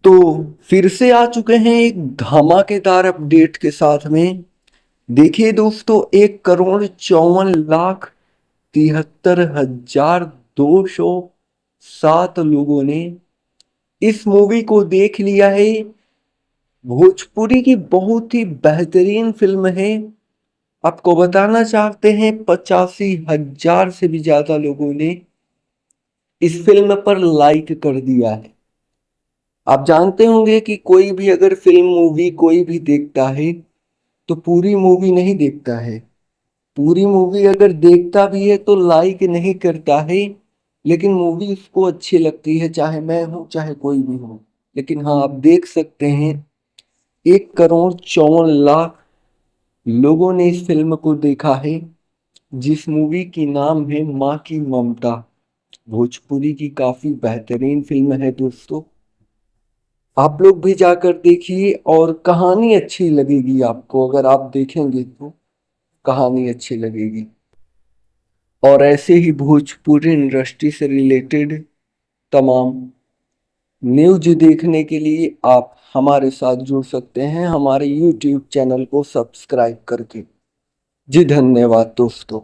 तो फिर से आ चुके हैं एक धमाकेदार अपडेट के साथ में। देखिए दोस्तों, 1,74,73,207 लोगों ने इस मूवी को देख लिया है। भोजपुरी की बहुत ही बेहतरीन फिल्म है। आपको बताना चाहते हैं 85,000 से भी ज्यादा लोगों ने इस फिल्म पर लाइक कर दिया है। आप जानते होंगे कि कोई भी अगर फिल्म मूवी कोई भी देखता है तो पूरी मूवी नहीं देखता है। पूरी मूवी अगर देखता भी है तो लाइक नहीं करता है। लेकिन मूवी उसको अच्छी लगती है, चाहे मैं हूं चाहे कोई भी हो। लेकिन हाँ, आप देख सकते हैं 1,54,00,000 लोगों ने इस फिल्म को देखा है, जिस मूवी की नाम है माँ की ममता। भोजपुरी की काफी बेहतरीन फिल्म है दोस्तों। आप लोग भी जाकर देखिए और कहानी अच्छी लगेगी आपको। अगर आप देखेंगे तो कहानी अच्छी लगेगी। और ऐसे ही भोजपुरी इंडस्ट्री से रिलेटेड तमाम न्यूज देखने के लिए आप हमारे साथ जुड़ सकते हैं हमारे YouTube चैनल को सब्सक्राइब करके। जी धन्यवाद दोस्तों।